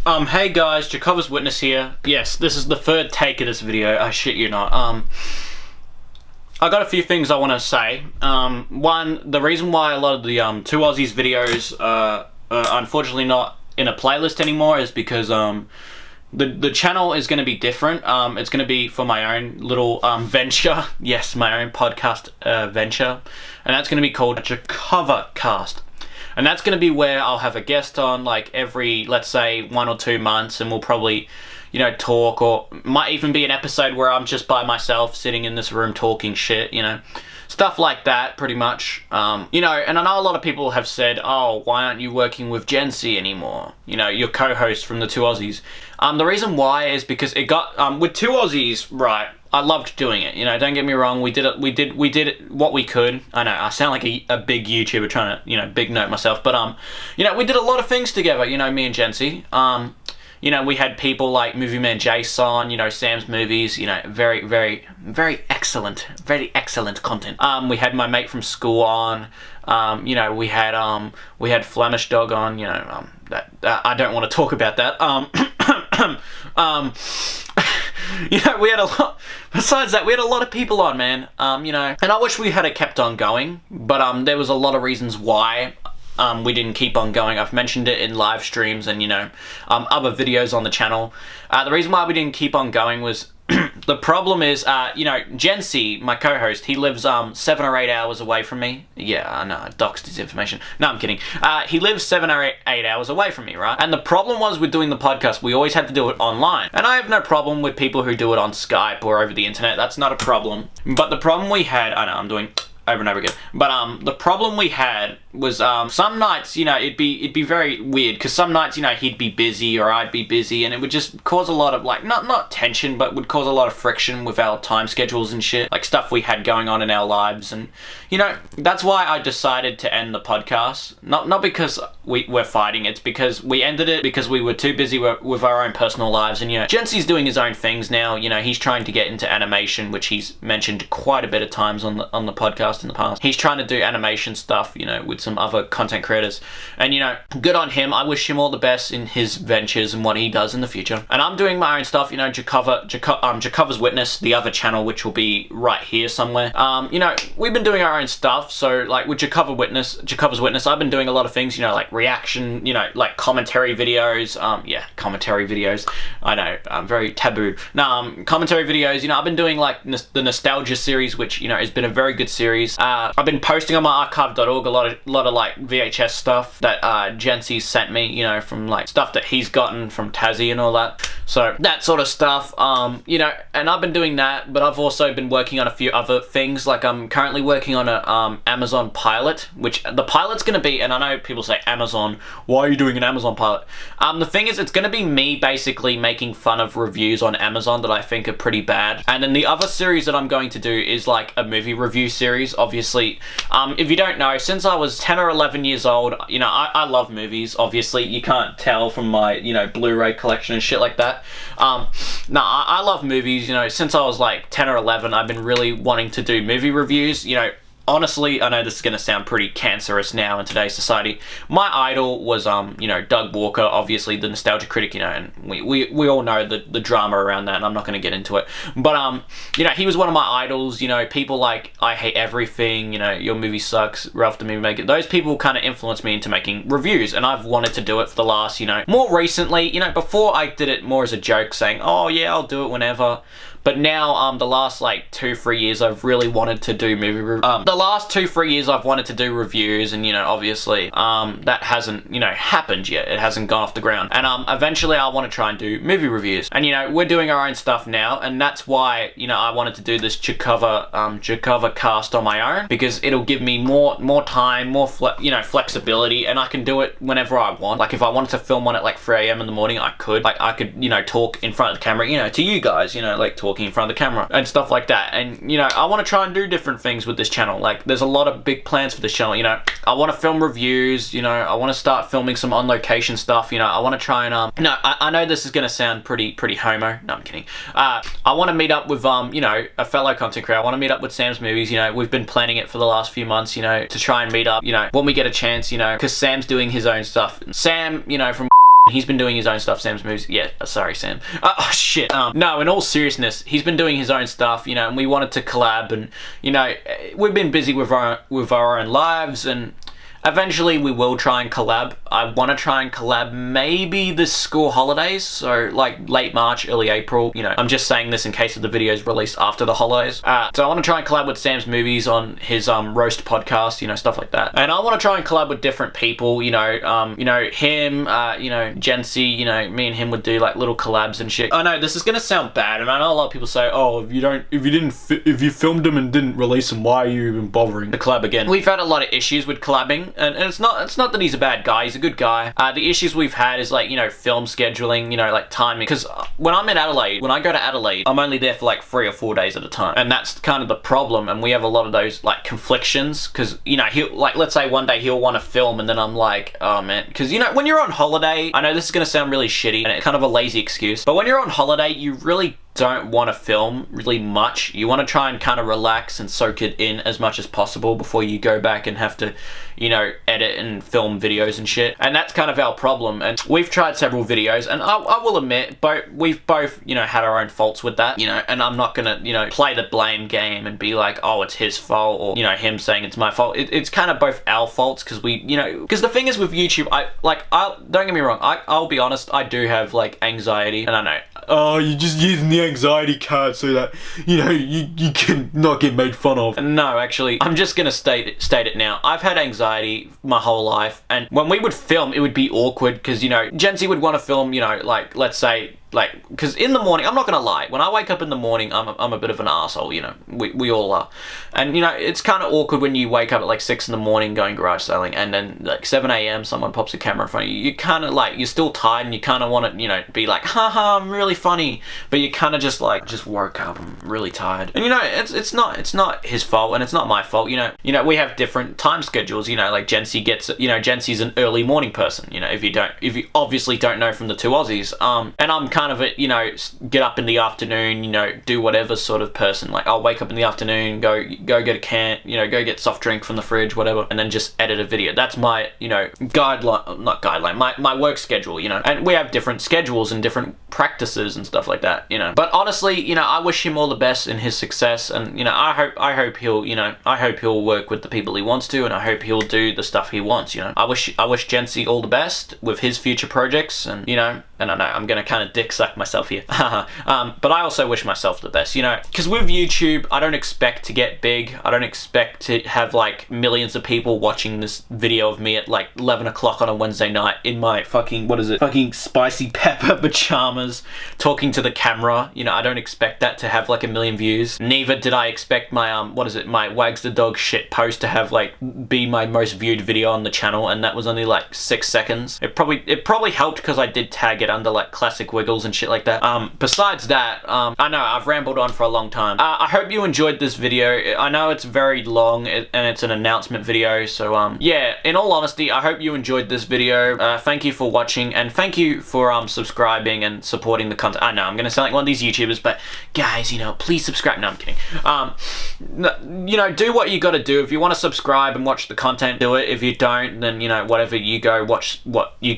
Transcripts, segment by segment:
Hey guys, Jarkova's Witness here. Yes, this is the third take of this video, I shit you not. I got a few things I want to say. One, the reason why a lot of the Two Aussies videos are unfortunately not in a playlist anymore is because the channel is going to be different. It's going to be for my own little venture. Yes, my own podcast venture. And that's going to be called Jarkova Cast. And that's going to be where I'll have a guest on like every, let's say, 1 or 2 months, and we'll probably, talk, or might even be an episode where I'm just by myself sitting in this room talking shit, stuff like that, pretty much. And I know a lot of people have said, oh, why aren't you working with Gen C anymore? Your co-host from the Two Aussies. The reason why is because it got, with Two Aussies, right, I loved doing it, don't get me wrong, we did it what we could. I know, I sound like a big YouTuber trying to, big note myself, but, we did a lot of things together, me and Gen C. We had people like Movie Man Jason, Sam's Movies, very, very, very excellent content. We had my mate from school on, we had Flemish Dog on, that I don't want to talk about that. We had a lot, besides that, we had a lot of people on, man, and I wish we had kept on going, but, there was a lot of reasons why, we didn't keep on going. I've mentioned it in live streams and, other videos on the channel. The reason why we didn't keep on going was, the problem is, Gen C, my co-host, he lives 7 or 8 hours away from me. Yeah, I know, I doxed his information. No, I'm kidding. He lives 7 or 8 hours away from me, right? And the problem was with doing the podcast, we always had to do it online. And I have no problem with people who do it on Skype or over the internet. That's not a problem. But the problem we had, I know, I'm doing over and over again. But the problem we had was some nights, it'd be very weird, because some nights, he'd be busy or I'd be busy, and it would just cause a lot of like not tension, but would cause a lot of friction with our time schedules and shit, like stuff we had going on in our lives. And that's why I decided to end the podcast. Not because we're fighting, it's because we ended it because we were too busy with our own personal lives. And Gen C's doing his own things now. He's trying to get into animation, which he's mentioned quite a bit of times on the podcast in the past. He's trying to do animation stuff, with some other content creators, and good on him. I wish him all the best in his ventures and what he does in the future. And I'm doing my own stuff, Jarkova's Witness, the other channel, which will be right here somewhere. We've been doing our own stuff, so like with Jarkova's Witness, I've been doing a lot of things, like reaction, like commentary videos, commentary videos, I know, very taboo. Commentary videos, I've been doing like the Nostalgia series, which, has been a very good series. I've been posting on my archive.org a lot of like VHS stuff that Gen C sent me, from like stuff that he's gotten from Tassie and all that. So that sort of stuff, and I've been doing that, but I've also been working on a few other things. Like I'm currently working on a Amazon pilot, which the pilot's gonna be, and I know people say Amazon, why are you doing an Amazon pilot? The thing is, it's gonna be me basically making fun of reviews on Amazon that I think are pretty bad. And then the other series that I'm going to do is like a movie review series. Obviously, if you don't know, since I was 10 or 11 years old, I love movies. Obviously, you can't tell from my, Blu-ray collection and shit like that. I love movies. Since I was like 10 or 11, I've been really wanting to do movie reviews. Honestly, I know this is going to sound pretty cancerous now in today's society. My idol was, Doug Walker, obviously the nostalgia critic, and we all know the drama around that, and I'm not going to get into it. But, he was one of my idols. People like I Hate Everything, Your Movie Sucks, Ralph the Movie Maker. Those people kind of influenced me into making reviews, and I've wanted to do it for the last, more recently, before I did it more as a joke, saying, oh yeah, I'll do it whenever. But now, the last like 2-3 years, I've really wanted to do the last 2-3 years, I've wanted to do reviews, and obviously, that hasn't happened yet. It hasn't gone off the ground. And eventually, I want to try and do movie reviews. And we're doing our own stuff now, and that's why I wanted to do this Jarkova cast on my own, because it'll give me more time, more flexibility, and I can do it whenever I want. Like if I wanted to film one at like 3 a.m. in the morning, I could. Like I could talk in front of the camera, to you guys, like talking in front of the camera and stuff like that. And I want to try and do different things with this channel. Like there's a lot of big plans for this channel. I want to film reviews, I want to start filming some on location stuff. I want to try and I know this is going to sound pretty homo. No, I'm kidding. I want to meet up with a fellow content creator. I want to meet up with Sam's Movies. We've been planning it for the last few months, to try and meet up, when we get a chance, because Sam's doing his own stuff. Sam, from He's been doing his own stuff, Sam's moves. Yeah, sorry, Sam. Oh, shit. No, in all seriousness, he's been doing his own stuff, you know, and we wanted to collab, and, you know, we've been busy with our own lives, and eventually we will try and collab. I want to try and collab maybe the school holidays, so like late March, early April. You know, I'm just saying this in case of the videos released after the holidays. So I want to try and collab with Sam's Movies on his roast podcast, you know, stuff like that. And I want to try and collab with different people, you know, him, you know, Jency, you know, me and him would do like little collabs and shit. I know this is gonna sound bad, and I know a lot of people say, oh, if you filmed them and didn't release them, why are you even bothering to collab again? We've had a lot of issues with collabing. And it's not that he's a bad guy, he's a good guy. The issues we've had is like, you know, film scheduling, you know, like timing. Because when I'm in Adelaide, when I go to Adelaide, I'm only there for like 3 or 4 days at a time. And that's kind of the problem. And we have a lot of those like conflictions. Because, you know, he'll, like, let's say one day he'll want to film, and then I'm like, oh man. Because, you know, when you're on holiday, I know this is going to sound really shitty and it's kind of a lazy excuse, but when you're on holiday, you really don't want to film really much. You want to try and kind of relax and soak it in as much as possible before you go back and have to, you know, edit and film videos and shit. And that's kind of our problem. And we've tried several videos, and I will admit, we've both, you know, had our own faults with that, you know, and I'm not gonna, you know, play the blame game and be like, oh, it's his fault, or, you know, him saying it's my fault. It's kind of both our faults, because we, you know, because the thing is with YouTube, don't get me wrong, I'll be honest, I do have like anxiety, and I know, oh, you're just using the anxiety card so that, you know, you can not get made fun of. No, actually, I'm just gonna state it now. I've had anxiety my whole life, and when we would film, it would be awkward, because, you know, Jency would want to film, you know, like, let's say, like, because in the morning, I'm not gonna lie, when I wake up in the morning, I'm a bit of an asshole, you know, we all are, and, you know, it's kind of awkward when you wake up at like 6 in the morning going garage sailing, and then like 7 a.m. someone pops a camera in front of you. You kind of like, you're still tired, and you kind of want to, you know, be like, haha, I'm really funny, but you kind of just like, just woke up, I'm really tired, and, you know, it's not his fault, and it's not my fault, you know, we have different time schedules, you know, like Jency gets, you know, Jency's an early morning person, you know, if you obviously don't know from the two Aussies, and I'm kind of a, you know, get up in the afternoon, you know, do whatever sort of person. Like, I'll wake up in the afternoon, go get a can, you know, go get soft drink from the fridge, whatever, and then just edit a video. That's my, you know, my work schedule, you know. And we have different schedules and different practices and stuff like that, you know. But honestly, you know, I wish him all the best in his success, and, you know, I hope he'll, you know, I hope he'll work with the people he wants to, and I hope he'll do the stuff he wants, you know. I wish Jency all the best with his future projects, and, you know, and I know I'm gonna kind of dick suck myself here. But I also wish myself the best, you know, because with YouTube, I don't expect to get big. I don't expect to have like millions of people watching this video of me at like 11 o'clock on a Wednesday night in my fucking spicy pepper pajamas talking to the camera. You know, I don't expect that to have like 1 million views. Neither did I expect my my Wags the Dog shit post to have like be my most viewed video on the channel, and that was only like 6 seconds. It probably helped because I did tag it under like classic wiggles and shit like that. Besides that, I know I've rambled on for a long time. I hope you enjoyed this video. I know it's very long, and it's an announcement video, so yeah, in all honesty, I hope you enjoyed this video. Thank you for watching, and thank you for subscribing and supporting the content. I know I'm gonna sound like one of these YouTubers, but guys, you know, please subscribe. No, I'm kidding. You know, do what you gotta do. If you want to subscribe and watch the content, do it. If you don't, then, you know, whatever, you go watch what you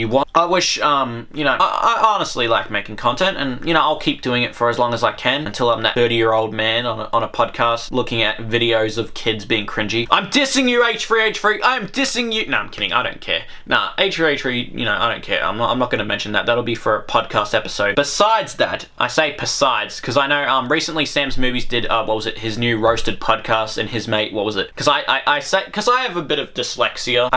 want. I wish, you know, I honestly like making content, and, you know, I'll keep doing it for as long as I can until I'm that 30-year-old man on a podcast looking at videos of kids being cringy. I'm dissing you, H3H3. I am dissing you. No, I'm kidding. I don't care. Nah, H3H3, you know, I don't care. I'm not going to mention that. That'll be for a podcast episode. Besides that, I say besides, because I know recently Sam's Movies did, his new roasted podcast, and his mate, because I say, because I have a bit of dyslexia.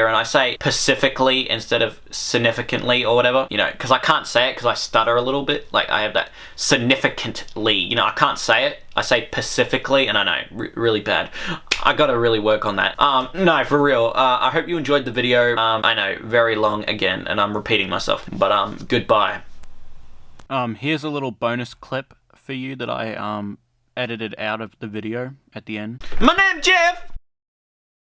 And I say pacifically instead of significantly or whatever, you know, because I can't say it because I stutter a little bit. Like, I have that significantly, you know, I can't say it. I say pacifically, and I know, really bad. I gotta really work on that. No, for real. I hope you enjoyed the video. I know, very long again, and I'm repeating myself, but goodbye. Here's a little bonus clip for you that I edited out of the video at the end. My name's Jeff!